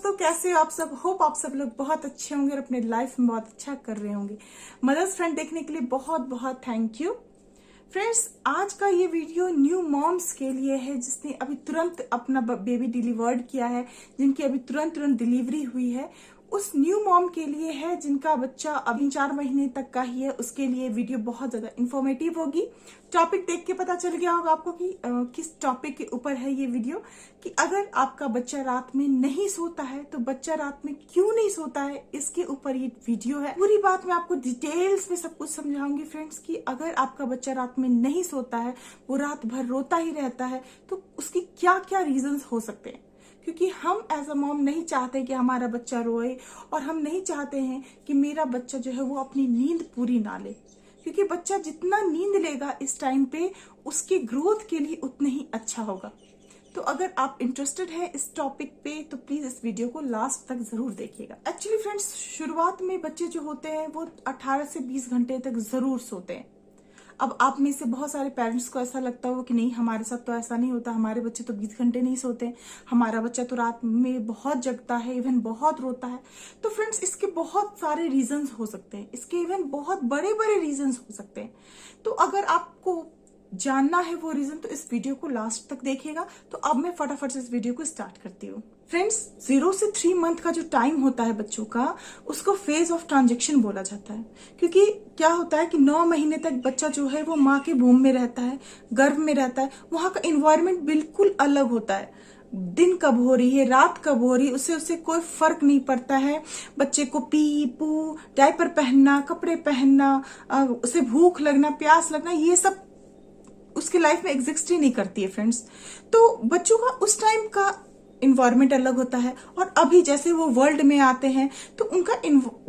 दोस्तों, कैसे हो आप सब। होप आप सब लोग बहुत अच्छे होंगे और अपने लाइफ में बहुत अच्छा कर रहे होंगे। मदर्स फ्रेंड देखने के लिए बहुत बहुत थैंक यू। फ्रेंड्स, आज का ये वीडियो न्यू मॉम्स के लिए है जिसने अभी तुरंत अपना बेबी डिलीवर्ड किया है, जिनकी अभी तुरंत डिलीवरी हुई है। उस न्यू मॉम के लिए है जिनका बच्चा अभी 4 महीने तक का ही है। उसके लिए वीडियो बहुत ज्यादा इंफॉर्मेटिव होगी। टॉपिक देख के पता चल गया होगा आपको कि किस टॉपिक के ऊपर है ये वीडियो, कि अगर आपका बच्चा रात में नहीं सोता है तो बच्चा रात में क्यों नहीं सोता है, इसके ऊपर ये वीडियो है। पूरी बात मैं आपको डिटेल्स में सब कुछ समझाऊंगी फ्रेंड्स, कि अगर आपका बच्चा रात में नहीं सोता है, वो रात भर रोता ही रहता है, तो उसकी क्या क्या रीजंस हो सकते हैं। क्योंकि हम एज अ मॉम नहीं चाहते कि हमारा बच्चा रोए, और हम नहीं चाहते हैं कि मेरा बच्चा जो है वो अपनी नींद पूरी ना ले, क्योंकि बच्चा जितना नींद लेगा इस टाइम पे उसके ग्रोथ के लिए उतना ही अच्छा होगा। तो अगर आप इंटरेस्टेड है इस टॉपिक पे तो प्लीज इस वीडियो को लास्ट तक जरूर देखिएगा। एक्चुअली फ्रेंड्स, शुरुआत में बच्चे जो होते हैं वो 18 से 20 घंटे तक जरूर सोते हैं। अब आप में से बहुत सारे पेरेंट्स को ऐसा लगता हो कि नहीं, हमारे साथ तो ऐसा नहीं होता, हमारे बच्चे तो 20 घंटे नहीं सोते, हमारा बच्चा तो रात में बहुत जगता है, इवन बहुत रोता है। तो फ्रेंड्स, इसके बहुत सारे रीजंस हो सकते हैं, इसके इवन बहुत बड़े बड़े रीजंस हो सकते हैं। तो अगर आपको जानना है वो रीजन तो इस वीडियो को लास्ट तक देखिएगा। तो अब मैं फटाफट से इस वीडियो को स्टार्ट करती हूँ। फ्रेंड्स, 0 से 3 मंथ का जो टाइम होता है बच्चों का, उसको फेज ऑफ ट्रांजेक्शन बोला जाता है। क्योंकि क्या होता है कि 9 महीने तक बच्चा जो है वो माँ के वूम्ब में रहता है, गर्भ में रहता है। वहां का इन्वायरमेंट बिल्कुल अलग होता है। दिन कब हो रही है, रात कब हो रही है, उससे कोई फर्क नहीं पड़ता है। बच्चे को पी पू, डायपर पहनना, कपड़े पहनना, उसे भूख लगना, प्यास लगना, ये सब उसकी लाइफ में एग्जिस्ट ही नहीं करती है फ्रेंड्स। तो बच्चों का उस टाइम का इन्वायरमेंट अलग होता है, और अभी जैसे वो वर्ल्ड में आते हैं तो उनका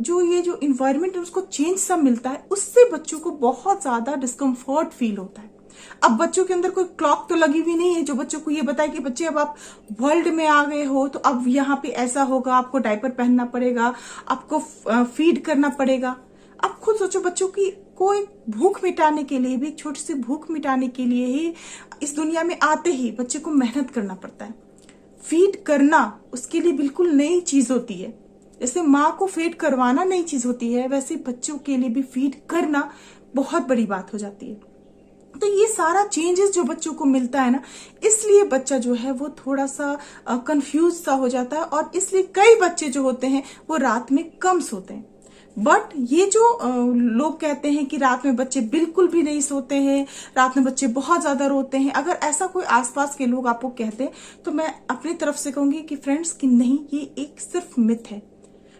जो इन्वायरमेंट है उसको चेंज सा मिलता है, उससे बच्चों को बहुत ज्यादा डिस्कम्फर्ट फील होता है। अब बच्चों के अंदर कोई क्लॉक तो लगी हुई नहीं है जो बच्चों को ये बताए कि बच्चे अब आप वर्ल्ड में आ गए हो, तो अब यहाँ पे ऐसा होगा, आपको डायपर पहनना पड़ेगा, आपको फीड करना पड़ेगा। अब खुद सोचो, बच्चों की कोई भूख मिटाने के लिए भी, एक छोटी सी भूख मिटाने के लिए ही इस दुनिया में आते ही बच्चे को मेहनत करना पड़ता है। फीड करना उसके लिए बिल्कुल नई चीज होती है। जैसे माँ को फीड करवाना नई चीज होती है, वैसे बच्चों के लिए भी फीड करना बहुत बड़ी बात हो जाती है। तो ये सारा चेंजेस जो बच्चों को मिलता है ना, इसलिए बच्चा जो है वो थोड़ा सा कंफ्यूज सा हो जाता है, और इसलिए कई बच्चे जो होते हैं वो रात में कम सोते हैं। बट ये जो लोग कहते हैं कि रात में बच्चे बिल्कुल भी नहीं सोते हैं, रात में बच्चे बहुत ज्यादा रोते हैं, अगर ऐसा कोई आसपास के लोग आपको कहते हैं तो मैं अपनी तरफ से कहूंगी कि फ्रेंड्स कि नहीं, ये एक सिर्फ मिथ है।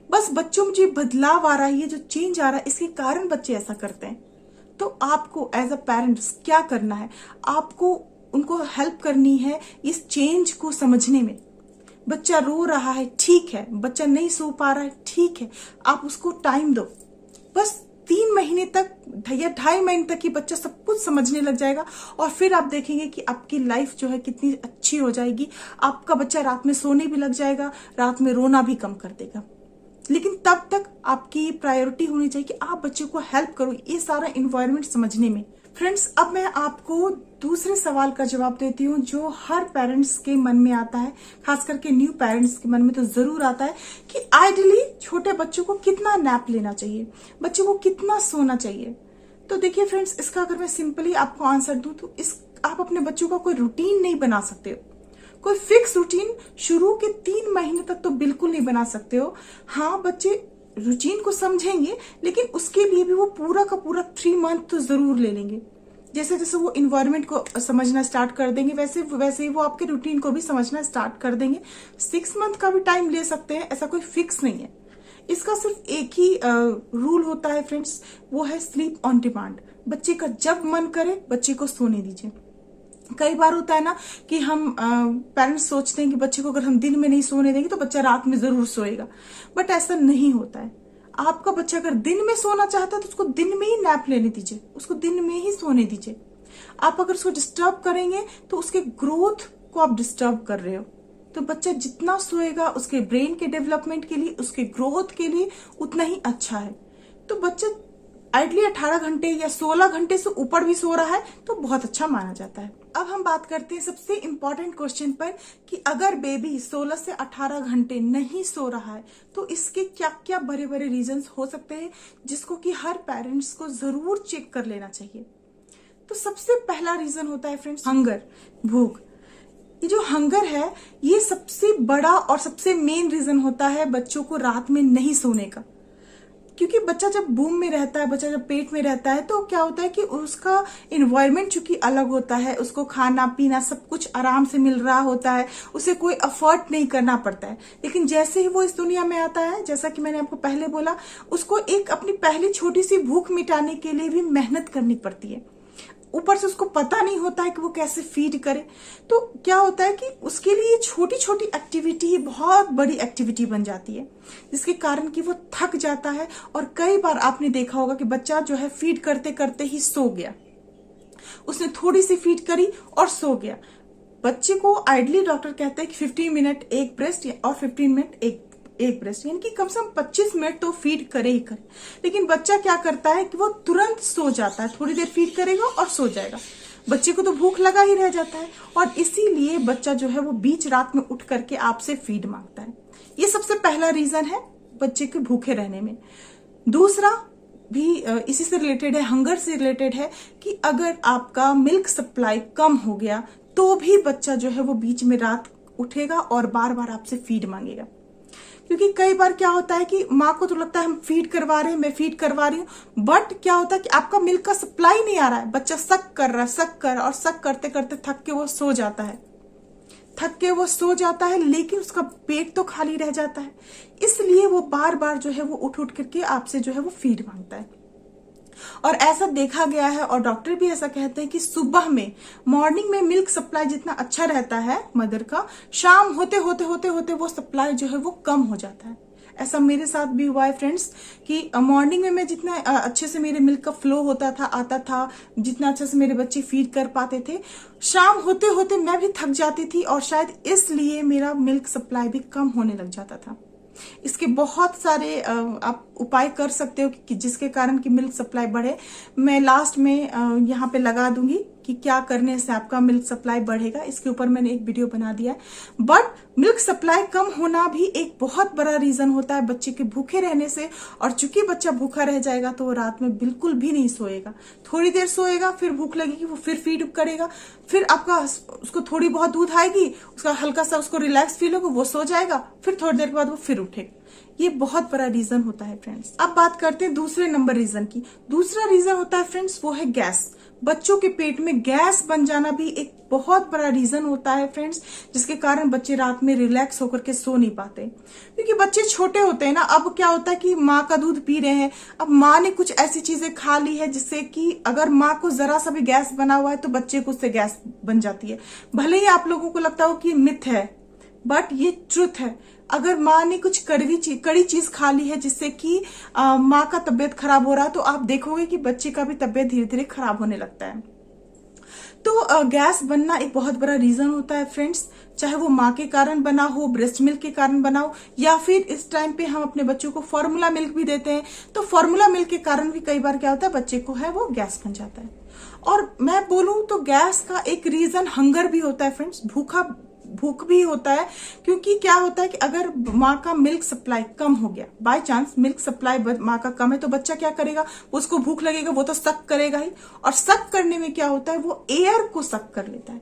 बस बच्चों में जो बदलाव आ रहा है, ये जो चेंज आ रहा है, इसके कारण बच्चे ऐसा करते हैं। तो आपको एज अ पेरेंट्स क्या करना है, आपको उनको हेल्प करनी है इस चेंज को समझने में। बच्चा रो रहा है, ठीक है, बच्चा नहीं सो पा रहा है, ठीक है, आप उसको टाइम दो। बस 3 महीने तक या 2.5 महीने तक ही बच्चा सब कुछ समझने लग जाएगा, और फिर आप देखेंगे कि आपकी लाइफ जो है कितनी अच्छी हो जाएगी। आपका बच्चा रात में सोने भी लग जाएगा, रात में रोना भी कम कर देगा। लेकिन तब तक आपकी प्रायोरिटी होनी चाहिए कि आप बच्चे को हेल्प करो ये सारा इन्वायरमेंट समझने में। फ्रेंड्स, अब मैं आपको दूसरे सवाल का जवाब देती हूँ जो हर पेरेंट्स के मन में आता है, खास करके न्यू पेरेंट्स के मन में तो जरूर आता है कि आइडियली छोटे बच्चों को कितना नैप लेना चाहिए, बच्चों को कितना सोना चाहिए। तो देखिए फ्रेंड्स, इसका अगर मैं सिंपली आपको आंसर दूं तो आप अपने बच्चों का कोई रूटीन नहीं बना सकते हो, कोई फिक्स रूटीन शुरू के 3 महीने तक तो बिल्कुल नहीं बना सकते हो। हाँ, बच्चे रूटीन को समझेंगे, लेकिन उसके लिए भी वो पूरा का पूरा 3 मंथ तो जरूर ले लेंगे। जैसे जैसे वो इन्वायरमेंट को समझना स्टार्ट कर देंगे, वैसे वैसे ही वो आपके रूटीन को भी समझना स्टार्ट कर देंगे। 6 मंथ का भी टाइम ले सकते हैं, ऐसा कोई फिक्स नहीं है। इसका सिर्फ एक ही रूल होता है फ्रेंड्स, वो है स्लीप ऑन डिमांड। बच्चे का जब मन करे बच्चे को सोने दीजिए। कई बार होता है ना कि हम पेरेंट्स सोचते हैं कि बच्चे को अगर हम दिन में नहीं सोने देंगे तो बच्चा रात में जरूर सोएगा, बट ऐसा नहीं होता है। आपका बच्चा अगर दिन में सोना चाहता है तो उसको दिन में ही नैप लेने दीजिए, उसको दिन में ही सोने दीजिए। आप अगर उसको डिस्टर्ब करेंगे तो उसके ग्रोथ को आप डिस्टर्ब कर रहे हो। तो बच्चा जितना सोएगा उसके ब्रेन के डेवलपमेंट के लिए, उसके ग्रोथ के लिए उतना ही अच्छा है। तो बच्चा आइडली 18 घंटे या 16 घंटे से ऊपर भी सो रहा है तो बहुत अच्छा माना जाता है। अब हम बात करते हैं सबसे इम्पोर्टेंट क्वेश्चन पर कि अगर बेबी 16 से 18 घंटे नहीं सो रहा है तो इसके क्या क्या बड़े बड़े रीजंस हो सकते हैं जिसको कि हर पेरेंट्स को जरूर चेक कर लेना चाहिए। तो सबसे पहला रीजन होता है फ्रेंड्स हंगर, भूख। ये जो हंगर है ये सबसे बड़ा और सबसे मेन रीजन होता है बच्चों को रात में नहीं सोने का। क्योंकि बच्चा जब बूम में रहता है, बच्चा जब पेट में रहता है तो क्या होता है कि उसका इन्वायरमेंट चूंकि अलग होता है, उसको खाना पीना सब कुछ आराम से मिल रहा होता है, उसे कोई एफर्ट नहीं करना पड़ता है। लेकिन जैसे ही वो इस दुनिया में आता है, जैसा कि मैंने आपको पहले बोला, उसको एक अपनी पहली छोटी सी भूख मिटाने के लिए भी मेहनत करनी पड़ती है। ऊपर से उसको पता नहीं होता है कि वो कैसे फीड करे। तो क्या होता है कि उसके लिए छोटी छोटी एक्टिविटी ही बहुत बड़ी एक्टिविटी बन जाती है, जिसके कारण कि वो थक जाता है। और कई बार आपने देखा होगा कि बच्चा जो है फीड करते करते ही सो गया, उसने थोड़ी सी फीड करी और सो गया। बच्चे को आइडली डॉक्टर कहते हैं कि 15 मिनट एक ब्रेस्ट और 15 मिनट एक ब्रेस्ट, यानी कि कम से कम 25 मिनट तो फीड करे ही करे। लेकिन बच्चा क्या करता है कि वो तुरंत सो जाता है, थोड़ी देर फीड करेगा और सो जाएगा। बच्चे को तो भूख लगा ही रह जाता है और इसीलिए बच्चा जो है वो बीच रात में उठ करके आपसे फीड मांगता है। ये सबसे पहला रीजन है बच्चे के भूखे रहने में। दूसरा भी इसी से रिलेटेड है, हंगर से रिलेटेड है कि अगर आपका मिल्क सप्लाई कम हो गया तो भी बच्चा जो है वो बीच में रात उठेगा और बार बार आपसे फीड मांगेगा। क्योंकि कई बार क्या होता है कि माँ को तो लगता है हम फीड करवा रहे हैं, मैं फीड करवा रही हूँ, बट क्या होता है कि आपका मिल्क का सप्लाई नहीं आ रहा है। बच्चा सक कर रहा है, सक कर और सक करते करते थक के वो सो जाता है, लेकिन उसका पेट तो खाली रह जाता है। इसलिए वो बार बार जो है वो उठ उठ करके आपसे जो है वो फीड मांगता है। और ऐसा देखा गया है और डॉक्टर भी ऐसा कहते हैं कि सुबह में, मॉर्निंग में मिल्क सप्लाई जितना अच्छा रहता है मदर का, शाम होते होते वो सप्लाई जो है वो कम हो जाता है। ऐसा मेरे साथ भी हुआ है फ्रेंड्स कि मॉर्निंग में मैं जितना अच्छे से मेरे मिल्क का फ्लो होता था, आता था, जितना अच्छे से मेरे बच्चे फीड कर पाते थे, शाम होते होते मैं भी थक जाती थी और शायद इसलिए मेरा मिल्क सप्लाई भी कम होने लग जाता था। इसके बहुत सारे आप उपाय कर सकते हो कि जिसके कारण कि मिल्क सप्लाई बढ़े। मैं लास्ट में यहाँ पे लगा दूंगी कि क्या करने से आपका मिल्क सप्लाई बढ़ेगा, इसके ऊपर मैंने एक वीडियो बना दिया है। बट मिल्क सप्लाई कम होना भी एक बहुत बड़ा रीजन होता है बच्चे के भूखे रहने से। और चूंकि बच्चा भूखा रह जाएगा तो वो रात में बिल्कुल भी नहीं सोएगा, थोड़ी देर सोएगा, फिर भूख लगेगी, वो फिर फीड करेगा, फिर आपका उसको थोड़ी बहुत दूध आएगी, उसका हल्का सा उसको रिलैक्स फील होगा, वो सो जाएगा, फिर थोड़ी देर के बाद वो फिर उठेगा। ये बहुत बड़ा रीजन होता है फ्रेंड्स। अब बात करते हैं दूसरे नंबर रीजन की। दूसरा रीजन होता है फ्रेंड्स वो है गैस। बच्चों के पेट में गैस बन जाना भी एक बहुत बड़ा रीजन होता है फ्रेंड्स, जिसके कारण बच्चे रात में रिलैक्स होकर के सो नहीं पाते। क्योंकि बच्चे छोटे होते हैं ना, अब क्या होता है कि माँ का दूध पी रहे हैं, अब माँ ने कुछ ऐसी चीजें खा ली है जिससे कि अगर माँ को जरा सा भी गैस बना हुआ है तो बच्चे को उससे गैस बन जाती है। भले ही आप लोगों को लगता हो कि मिथ है, बट ये ट्रुथ है। अगर माँ ने कुछ कड़ी चीज खा ली है जिससे कि माँ का तबीयत खराब हो रहा है तो आप देखोगे कि बच्चे का भी तबीयत धीरे धीरे खराब होने लगता है। तो गैस बनना एक बहुत बड़ा रीजन होता है फ्रेंड्स, चाहे वो माँ के कारण बना हो, ब्रेस्ट मिल्क के कारण बना हो, या फिर इस टाइम पे हम अपने बच्चों को फॉर्मूला मिल्क भी देते हैं तो फॉर्मूला मिल्क के कारण भी कई बार क्या होता है बच्चे को है वो गैस बन जाता है। और मैं बोलूं तो गैस का एक रीजन हंगर भी होता है फ्रेंड्स, भूख भी होता है। क्योंकि क्या होता है कि अगर माँ का मिल्क सप्लाई कम हो गया, बाय चांस मिल्क सप्लाई माँ का कम है, तो बच्चा क्या करेगा, उसको भूख लगेगा, वो तो सक करेगा ही। और सक करने में क्या होता है, वो एयर को सक कर लेता है,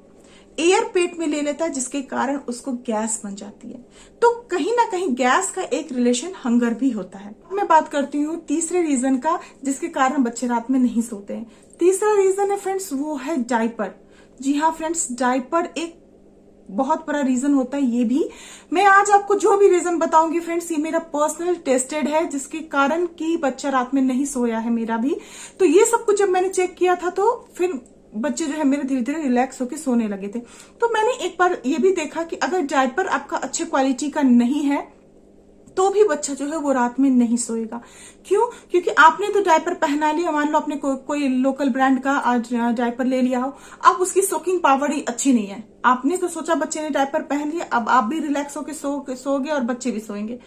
एयर पेट में ले लेता है, जिसके कारण उसको गैस बन जाती है। तो कहीं ना कहीं गैस का एक रिलेशन हंगर भी होता है। मैं बात करती हूँ तीसरे रीजन का जिसके कारण बच्चे रात में नहीं सोते हैं। तीसरा रीजन है फ्रेंड्स वो है डायपर। जी हाँ फ्रेंड्स, डायपर एक बहुत बड़ा रीजन होता है। ये भी मैं आज आपको जो भी रीजन बताऊंगी फ्रेंड्स, ये मेरा पर्सनल टेस्टेड है, जिसके कारण कि बच्चा रात में नहीं सोया है मेरा भी। तो ये सब कुछ जब मैंने चेक किया था तो फिर बच्चे जो है मेरे धीरे धीरे रिलैक्स होकर सोने लगे थे। तो मैंने एक बार ये भी देखा कि अगर डायपर आपका अच्छे क्वालिटी का नहीं है तो भी बच्चा जो है वो रात में नहीं सोएगा। क्यों? क्योंकि आपने तो डायपर पहना लिया, मान लो आपने कोई लोकल ब्रांड का आज डायपर ले लिया हो, अब उसकी सोकिंग पावर ही अच्छी नहीं है। आपने तो सोचा बच्चे ने डायपर पहन लिया, अब आप भी रिलैक्स होकर सो गए और बच्चे भी सोएंगे।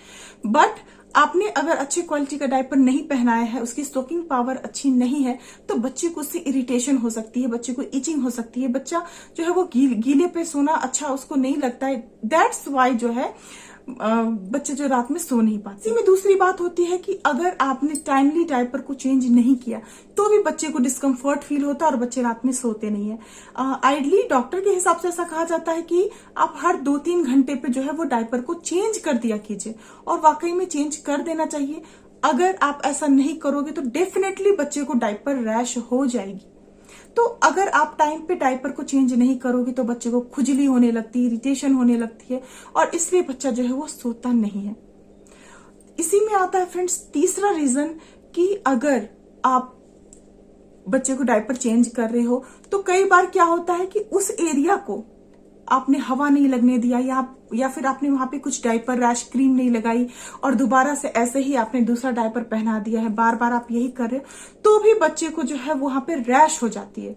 बट आपने अगर अच्छी क्वालिटी का डायपर नहीं पहनाया है, उसकी सोकिंग पावर अच्छी नहीं है, तो बच्चे को उससे इरिटेशन हो सकती है, बच्चे को इचिंग हो सकती है, बच्चा जो है वो गीले पे सोना अच्छा उसको नहीं लगता है। दैट्स वाई जो है बच्चे जो रात में सो नहीं पाते। इसी में दूसरी बात होती है कि अगर आपने टाइमली डायपर को चेंज नहीं किया तो भी बच्चे को डिस्कम्फर्ट फील होता है और बच्चे रात में सोते नहीं है। आइडली डॉक्टर के हिसाब से ऐसा कहा जाता है कि आप हर 2-3 घंटे पे जो है वो डायपर को चेंज कर दिया कीजिए, और वाकई में चेंज कर देना चाहिए। अगर आप ऐसा नहीं करोगे तो डेफिनेटली बच्चे को डायपर रैश हो जाएगी। तो अगर आप टाइम पे डायपर को चेंज नहीं करोगे तो बच्चे को खुजली होने लगती है, इरिटेशन होने लगती है, और इसलिए बच्चा जो है वो सोता नहीं है। इसी में आता है फ्रेंड्स तीसरा रीजन कि अगर आप बच्चे को डायपर चेंज कर रहे हो तो कई बार क्या होता है कि उस एरिया को आपने हवा नहीं लगने दिया, या फिर आपने वहां पे कुछ डायपर रैश क्रीम नहीं लगाई और दोबारा से ऐसे ही आपने दूसरा डायपर पहना दिया है, बार बार आप यही कर रहे हो, तो भी बच्चे को जो है वहां पे रैश हो जाती है।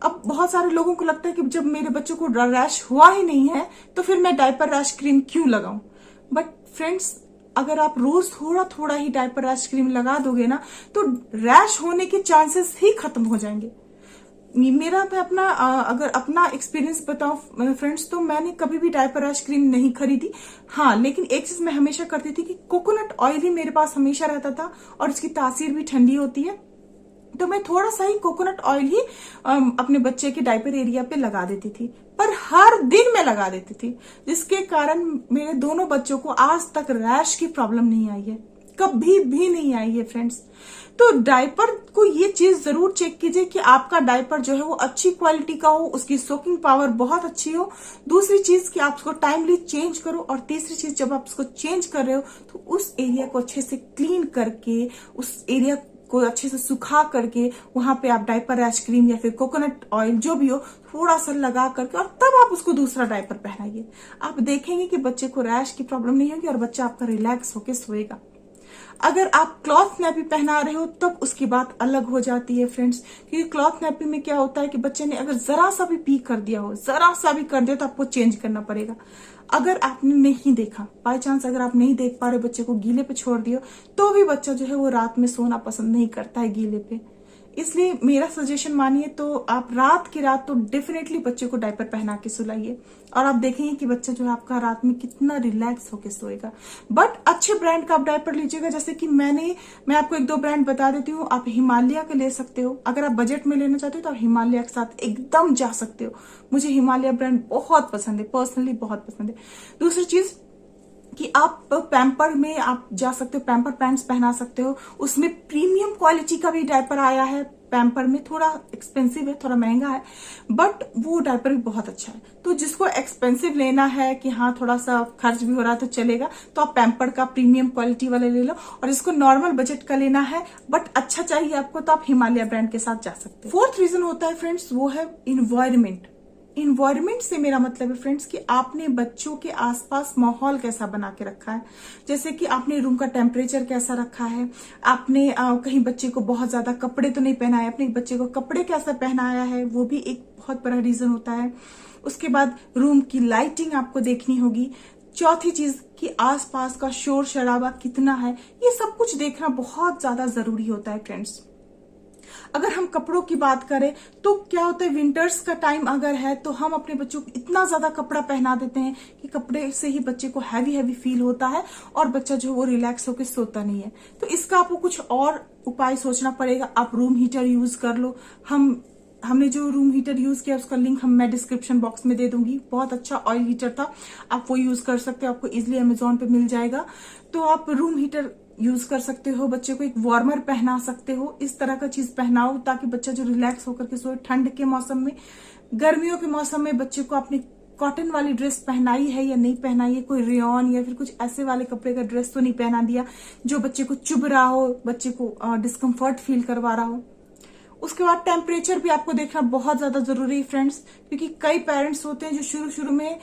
अब बहुत सारे लोगों को लगता है कि जब मेरे बच्चों को रैश हुआ ही नहीं है तो फिर मैं डायपर रैश क्रीम क्यों लगाऊं। बट फ्रेंड्स, अगर आप रोज थोड़ा थोड़ा ही डायपर रैश क्रीम लगा दोगे ना तो रैश होने के चांसेस ही खत्म हो जाएंगे। मैं अगर अपना एक्सपीरियंस बताऊं फ्रेंड्स, तो मैंने कभी भी डायपर रैश क्रीम नहीं खरीदी। हाँ, लेकिन एक चीज मैं हमेशा करती थी कि कोकोनट ऑयल ही मेरे पास हमेशा रहता था और इसकी तासीर भी ठंडी होती है, तो मैं थोड़ा सा ही कोकोनट ऑयल ही अपने बच्चे के डायपर एरिया पे लगा देती थी, पर हर दिन मैं लगा देती थी, जिसके कारण मेरे दोनों बच्चों को आज तक रैश की प्रॉब्लम नहीं आई है, कभी भी नहीं आई है फ्रेंड्स। तो डायपर को ये चीज जरूर चेक कीजिए कि आपका डायपर जो है वो अच्छी क्वालिटी का हो, उसकी सोकिंग पावर बहुत अच्छी हो। दूसरी चीज कि आप उसको टाइमली चेंज करो, और तीसरी चीज जब आप उसको चेंज कर रहे हो तो उस एरिया को अच्छे से क्लीन करके, उस एरिया को अच्छे से सुखा करके वहां पे आप डायपर रैश क्रीम या फिर कोकोनट ऑयल जो भी हो थोड़ा सा लगा करके, और तब आप उसको दूसरा डायपर पहनाइए। आप देखेंगे कि बच्चे को रैश की प्रॉब्लम नहीं होगी और बच्चा आपका रिलैक्स होकर सोएगा। अगर आप क्लॉथ नैपी पहना रहे हो तब उसकी बात अलग हो जाती है फ्रेंड्स, क्योंकि क्लॉथ नैपी में क्या होता है कि बच्चे ने अगर जरा सा भी पी कर दिया हो, जरा सा भी कर दिया, तो आपको चेंज करना पड़ेगा। अगर आपने नहीं देखा, बाय चांस अगर आप नहीं देख पा रहे बच्चे को गीले पे छोड़ दियो, तो भी बच्चा जो है वो रात में सोना पसंद नहीं करता है गीले पे। इसलिए मेरा सजेशन मानिए तो आप रात की रात तो डेफिनेटली बच्चे को डायपर पहना के सुलाइए, और आप देखेंगे कि बच्चा जो है आपका रात में कितना रिलैक्स होके सोएगा। बट अच्छे ब्रांड का आप डायपर लीजिएगा, जैसे कि मैं आपको 1-2 ब्रांड बता देती हूँ। आप हिमालय का ले सकते हो, अगर आप बजट में लेना चाहते हो तो आप हिमालय के साथ एकदम जा सकते हो। मुझे हिमालय ब्रांड बहुत पसंद है, पर्सनली बहुत पसंद है। दूसरी चीज कि आप पैम्पर में आप जा सकते हो, पैम्पर पैंट्स पहना सकते हो, उसमें प्रीमियम क्वालिटी का भी डायपर आया है। पैम्पर में थोड़ा एक्सपेंसिव है, थोड़ा महंगा है, बट वो डायपर भी बहुत अच्छा है। तो जिसको एक्सपेंसिव लेना है कि हाँ थोड़ा सा खर्च भी हो रहा है तो चलेगा, तो आप पैम्पर का प्रीमियम क्वालिटी वाला ले लो, और जिसको नॉर्मल बजट का लेना है बट अच्छा चाहिए आपको, तो आप हिमालय ब्रांड के साथ जा सकते हो। 4th रीजन होता है फ्रेंड्स, वो है इन्वायरमेंट। इन्वायरमेंट से मेरा मतलब है फ्रेंड्स कि आपने बच्चों के आसपास माहौल कैसा बना के रखा है, जैसे कि आपने रूम का टेम्परेचर कैसा रखा है, आपने कहीं बच्चे को बहुत ज्यादा कपड़े तो नहीं पहनाए, अपने बच्चे को कपड़े कैसा पहनाया है, वो भी एक बहुत बड़ा रीजन होता है। उसके बाद रूम की लाइटिंग आपको देखनी होगी। चौथी चीज कि आसपास का शोर शराबा कितना है, ये सब कुछ देखना बहुत ज्यादा जरूरी होता है फ्रेंड्स। अगर हम कपड़ों की बात करें तो क्या होता है, विंटर्स का टाइम अगर है तो हम अपने बच्चों को इतना ज्यादा कपड़ा पहना देते हैं कि कपड़े से ही बच्चे को हैवी हैवी फील होता है और बच्चा जो वो रिलैक्स होकर सोता नहीं है। तो इसका आपको कुछ और उपाय सोचना पड़ेगा। आप रूम हीटर यूज कर लो। हमने जो रूम हीटर यूज किया उसका लिंक मैं डिस्क्रिप्शन बॉक्स में दे दूंगी। बहुत अच्छा ऑयल हीटर था, आप वो यूज कर सकते हो, आपको इजिली अमेजोन पे मिल जाएगा। तो आप रूम हीटर यूज कर सकते हो, बच्चे को एक वार्मर पहना सकते हो, इस तरह का चीज पहनाओ ताकि बच्चा जो रिलैक्स होकर के सोए। ठंड के मौसम में, गर्मियों के मौसम में बच्चे को अपनी कॉटन वाली ड्रेस पहनाई है या नहीं पहनाई है, कोई रेयन या फिर कुछ ऐसे वाले कपड़े का ड्रेस तो नहीं पहना दिया जो बच्चे को चुभ रहा हो, बच्चे को डिस्कम्फर्ट फील करवा रहा हो। उसके बाद टेम्परेचर भी आपको देखना बहुत ज्यादा जरूरी है फ्रेंड्स, क्योंकि कई पेरेंट्स होते हैं जो शुरू में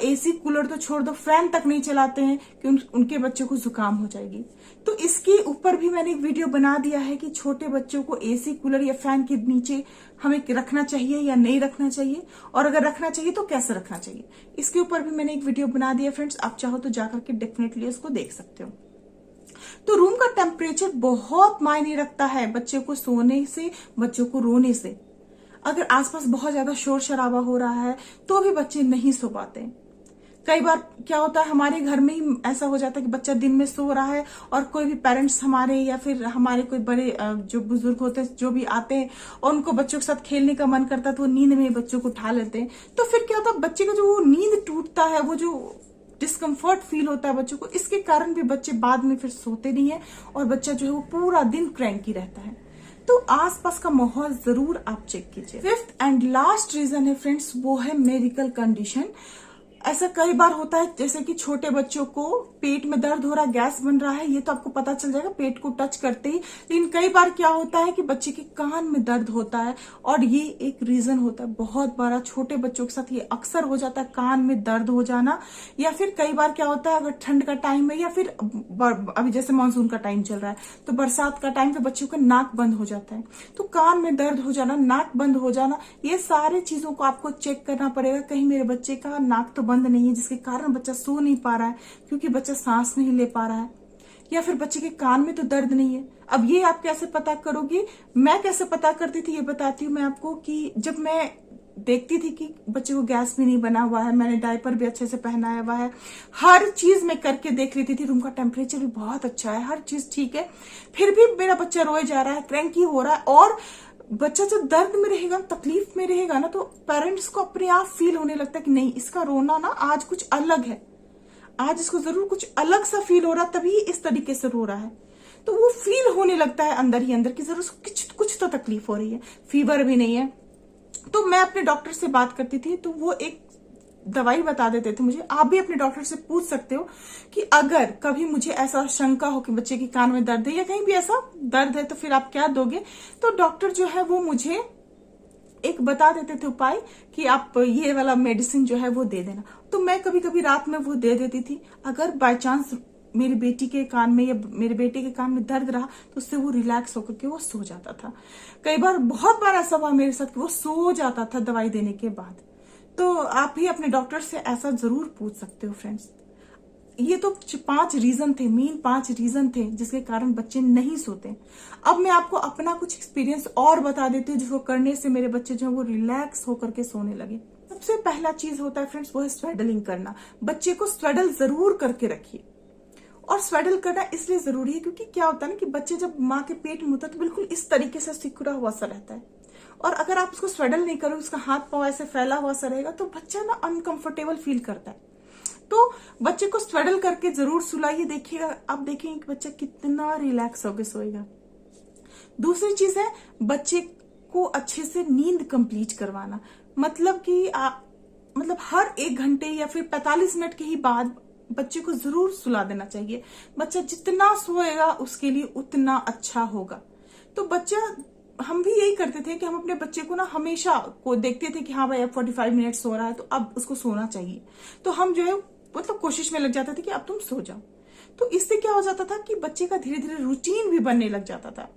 एसी कूलर तो छोड़ दो, फैन तक नहीं चलाते हैं कि उनके बच्चों को जुकाम हो जाएगी। तो इसके ऊपर भी मैंने एक वीडियो बना दिया है कि छोटे बच्चों को एसी कूलर या फैन के नीचे हमें रखना चाहिए या नहीं रखना चाहिए, और अगर रखना चाहिए तो कैसे रखना चाहिए। इसके ऊपर भी मैंने एक वीडियो बना दिया फ्रेंड्स, आप चाहो तो जाकर के डेफिनेटली उसको देख सकते हो। तो रूम का टेम्परेचर बहुत मायने रखता है बच्चे को सोने से, बच्चों को रोने से। अगर आसपास बहुत ज्यादा शोर शराबा हो रहा है तो भी बच्चे नहीं सो पाते। कई बार क्या होता है, हमारे घर में ही ऐसा हो जाता है कि बच्चा दिन में सो रहा है और कोई भी पेरेंट्स हमारे या फिर हमारे कोई बड़े जो बुजुर्ग होते हैं जो भी आते हैं और उनको बच्चों के साथ खेलने का मन करता है तो वो नींद में बच्चों को उठा लेते हैं। तो फिर क्या होता है, बच्चे का जो वो नींद टूटता है, वो जो डिस्कम्फर्ट फील होता है बच्चों को, इसके कारण भी बच्चे बाद में फिर सोते नहीं है और बच्चा जो है वो पूरा दिन क्रैंकी रहता है। तो आसपास का माहौल जरूर आप चेक कीजिए। फिफ्थ एंड लास्ट रीजन है फ्रेंड्स, वो है मेडिकल कंडीशन। ऐसा कई बार होता है जैसे कि छोटे बच्चों को पेट में दर्द हो रहा है, गैस बन रहा है, ये तो आपको पता चल जाएगा पेट को टच करते ही। लेकिन कई बार क्या होता है कि बच्चे के कान में दर्द होता है और ये एक रीजन होता है बहुत बड़ा। छोटे बच्चों के साथ ये अक्सर हो जाता है, कान में दर्द हो जाना। या फिर कई बार क्या होता है, अगर ठंड का टाइम है या फिर अभी जैसे मानसून का टाइम चल रहा है तो बरसात का टाइम पे बच्चों का नाक बंद हो जाता है। तो कान में दर्द हो जाना, नाक बंद हो जाना, ये सारे चीजों को आपको चेक करना पड़ेगा। कहीं मेरे बच्चे का नाक तो बंद नहीं है जिसके कारण बच्चा सो नहीं पा रहा है क्योंकि बच्चा सांस नहीं ले पा रहा है, या फिर बच्चे के कान में तो दर्द नहीं है। अब ये आप कैसे पता करोगे, मैं कैसे पता करती थी ये बताती हूँ मैं आपको। कि जब मैं देखती थी कि बच्चे को गैस भी नहीं बना हुआ है, मैंने डायपर भी अच्छे से पहनाया हुआ है, हर चीज मैं करके देख लेती थी, रूम का टेम्परेचर भी बहुत अच्छा है, हर चीज ठीक है, फिर भी मेरा बच्चा रोए जा रहा है, क्रैंकी हो रहा है। और बच्चा जब दर्द में रहेगा, तकलीफ में रहेगा ना, तो पेरेंट्स को अपने आप फील होने लगता है कि नहीं, इसका रोना ना आज कुछ अलग है, आज इसको जरूर कुछ अलग सा फील हो रहा, तभी इस तरीके से रो रहा है। तो वो फील होने लगता है अंदर ही अंदर कि जरूर कुछ तो तकलीफ हो रही है, फीवर भी नहीं है। तो मैं अपने डॉक्टर से बात करती थी तो वो एक दवाई बता देते थे मुझे। आप भी अपने डॉक्टर से पूछ सकते हो कि अगर कभी मुझे ऐसा शंका हो कि बच्चे के कान में दर्द है या कहीं भी ऐसा दर्द है तो फिर आप क्या दोगे। तो डॉक्टर जो है वो मुझे एक बता देते थे उपाय कि आप ये वाला मेडिसिन जो है वो दे देना। तो मैं कभी कभी रात में वो दे देती थी। अगर बाय चांस मेरी बेटी के कान में या मेरे बेटे के कान में दर्द रहा तो उससे वो रिलैक्स होकर के वो सो जाता था। कई बार, बहुत बार ऐसा हुआ मेरे साथ कि वो सो जाता था दवाई देने के बाद। तो आप भी अपने डॉक्टर से ऐसा जरूर पूछ सकते हो फ्रेंड्स। ये तो 5 रीजन थे, मेन 5 रीजन थे जिसके कारण बच्चे नहीं सोते। अब मैं आपको अपना कुछ एक्सपीरियंस और बता देती हूँ जिसको करने से मेरे बच्चे जो है वो रिलैक्स होकर के सोने लगे। सबसे पहला चीज होता है फ्रेंड्स, वो है स्वेडलिंग करना। बच्चे को स्वेडल जरूर करके रखिए। और स्वेडल करना इसलिए जरूरी है क्योंकि क्या होता है ना कि बच्चे जब माँ के पेट में होता है तो बिल्कुल इस तरीके से सिकुड़ा हुआ सा रहता है, और अगर आप उसको स्वेडल नहीं करोगे, उसका हाथ पांव ऐसे फैला हुआ सा रहेगा तो बच्चा ना अनकंफर्टेबल फील करता है। तो बच्चे को स्वेडल करके जरूर सुलाइए, देखिएगा आप देखेंगे कि बच्चा कितना रिलैक्स होकर सोएगा। दूसरी चीज है बच्चे को अच्छे से नींद कंप्लीट करवाना। मतलब कि मतलब हर 1 घंटे या फिर 45 मिनट के ही बाद बच्चे को जरूर सुला देना चाहिए। बच्चा जितना सोएगा उसके लिए उतना अच्छा होगा। तो बच्चा, हम भी यही करते थे कि हम अपने बच्चे को ना हमेशा को देखते थे कि हाँ भाई अब 45 मिनट सो रहा है तो अब उसको सोना चाहिए। तो हम जो है मतलब कोशिश में लग जाते थे कि अब तुम सो जाओ। तो इससे क्या हो जाता था कि बच्चे का धीरे धीरे रूटीन भी बनने लग जाता था।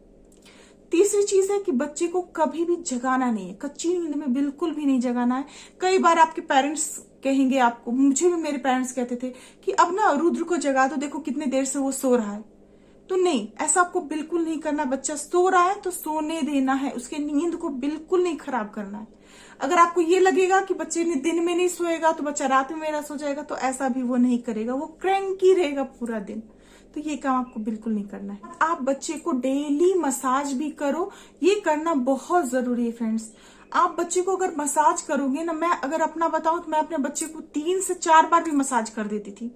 तीसरी चीज है कि बच्चे को कभी भी जगाना नहीं है, कच्ची नींद में बिल्कुल भी नहीं जगाना है। कई बार आपके पेरेंट्स कहेंगे आपको, मुझे भी मेरे पेरेंट्स कहते थे कि अब ना रुद्र को जगा दो, देखो कितने देर से वो सो रहा है। तो नहीं, ऐसा आपको बिल्कुल नहीं करना। बच्चा सो रहा है तो सोने देना है, उसके नींद को बिल्कुल नहीं खराब करना है। अगर आपको ये लगेगा कि बच्चे ने दिन में नहीं सोएगा तो बच्चा रात में मेरा सो जाएगा, तो ऐसा भी वो नहीं करेगा, वो क्रैंकी रहेगा पूरा दिन। तो ये काम आपको बिल्कुल नहीं करना है। आप बच्चे को डेली मसाज भी करो, ये करना बहुत जरूरी है फ्रेंड्स। आप बच्चे को अगर मसाज करोगे ना, मैं अगर अपना बताऊं तो मैं अपने बच्चे को 3 से 4 बार भी मसाज कर देती थी।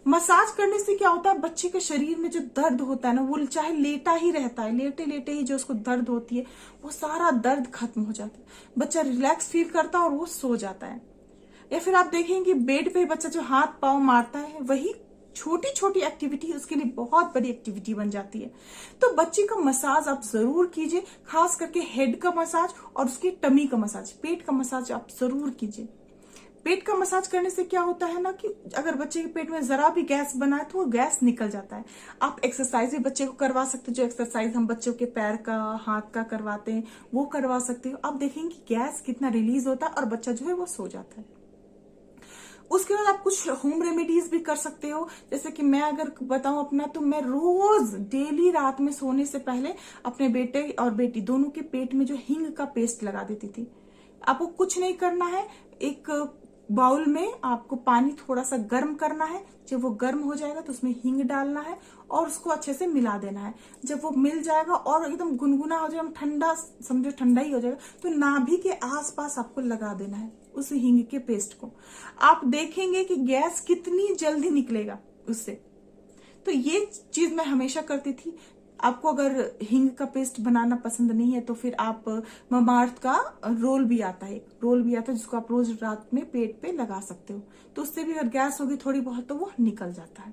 मसाज करने से क्या होता है, बच्चे के शरीर में जो दर्द होता है ना, वो चाहे लेटा ही रहता है, लेटे लेटे ही जो उसको दर्द होती है वो सारा दर्द खत्म हो जाता है, बच्चा रिलैक्स फील करता है और वो सो जाता है। या फिर आप देखेंगे बेड पे बच्चा जो हाथ पांव मारता है, वही छोटी छोटी एक्टिविटी उसके लिए बहुत बड़ी एक्टिविटी बन जाती है। तो बच्चे का मसाज आप जरूर कीजिए, खास करके हेड का मसाज और उसके टमी का मसाज, पेट का मसाज आप जरूर कीजिए। पेट का मसाज करने से क्या होता है ना कि अगर बच्चे के पेट में जरा भी गैस बना है तो वो गैस निकल जाता है। आप एक्सरसाइज भी बच्चे को करवा सकते हो, जो एक्सरसाइज हम बच्चों के पैर का, हाथ का करवाते हैं वो करवा सकते हो। आप देखेंगे कि गैस कितना रिलीज होता है और बच्चा जो है वो सो जाता है। उसके बाद आप कुछ होम रेमेडीज भी कर सकते हो। जैसे कि मैं अगर बताऊं अपना, तो मैं रोज डेली रात में सोने से पहले अपने बेटे और बेटी दोनों के पेट में जो हींग का पेस्ट लगा देती थी। आपको कुछ नहीं करना है, एक बाउल में आपको पानी थोड़ा सा गर्म करना है। जब वो गर्म हो जाएगा तो उसमें हींग डालना है और उसको अच्छे से मिला देना है। जब वो मिल जाएगा और एकदम गुनगुना हो जाएगा, ठंडा, समझो ठंडा ही हो जाएगा, तो नाभि के आसपास आपको लगा देना है उस हींग के पेस्ट को। आप देखेंगे कि गैस कितनी जल्दी निकलेगा उससे। तो ये चीज मैं हमेशा करती थी। आपको अगर हींग का पेस्ट बनाना पसंद नहीं है तो फिर आप ममाअर्थ का रोल भी आता है, जिसको आप रोज रात में पेट पे लगा सकते हो। तो उससे भी अगर गैस होगी थोड़ी बहुत तो वो निकल जाता है।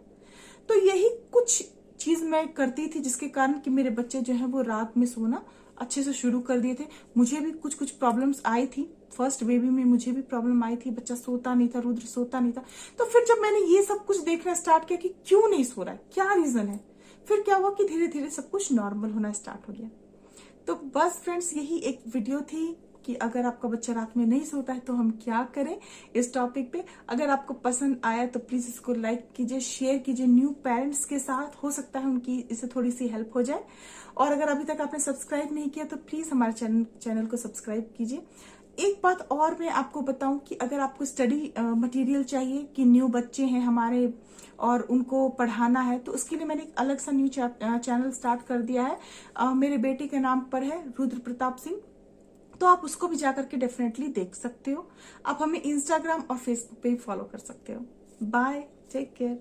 तो यही कुछ चीज मैं करती थी जिसके कारण कि मेरे बच्चे जो है वो रात में सोना अच्छे से शुरू कर दिए थे। मुझे भी कुछ कुछ प्रॉब्लम्स आई थी, फर्स्ट बेबी में मुझे भी प्रॉब्लम आई थी, बच्चा सोता नहीं था, रुद्र सोता नहीं था। तो फिर जब मैंने ये सब कुछ देखना स्टार्ट किया कि क्यों नहीं सो रहा है, क्या रीजन है, फिर क्या हुआ कि धीरे धीरे सब कुछ नॉर्मल होना स्टार्ट हो गया। तो बस फ्रेंड्स, यही एक वीडियो थी कि अगर आपका बच्चा रात में नहीं सोता है तो हम क्या करें इस टॉपिक पे। अगर आपको पसंद आया तो प्लीज इसको लाइक कीजिए, शेयर कीजिए न्यू पेरेंट्स के साथ, हो सकता है उनकी इससे थोड़ी सी हेल्प हो जाए। और अगर अभी तक आपने सब्सक्राइब नहीं किया तो प्लीज हमारे चैनल को सब्सक्राइब कीजिए। एक बात और मैं आपको बताऊं कि अगर आपको स्टडी मटेरियल चाहिए कि न्यू बच्चे हैं हमारे और उनको पढ़ाना है, तो उसके लिए मैंने एक अलग सा न्यू चैनल स्टार्ट कर दिया है। मेरे बेटे के नाम पर है, रुद्र प्रताप सिंह। तो आप उसको भी जाकर के डेफिनेटली देख सकते हो। आप हमें इंस्टाग्राम और फेसबुक पे भी फॉलो कर सकते हो। Bye, take care.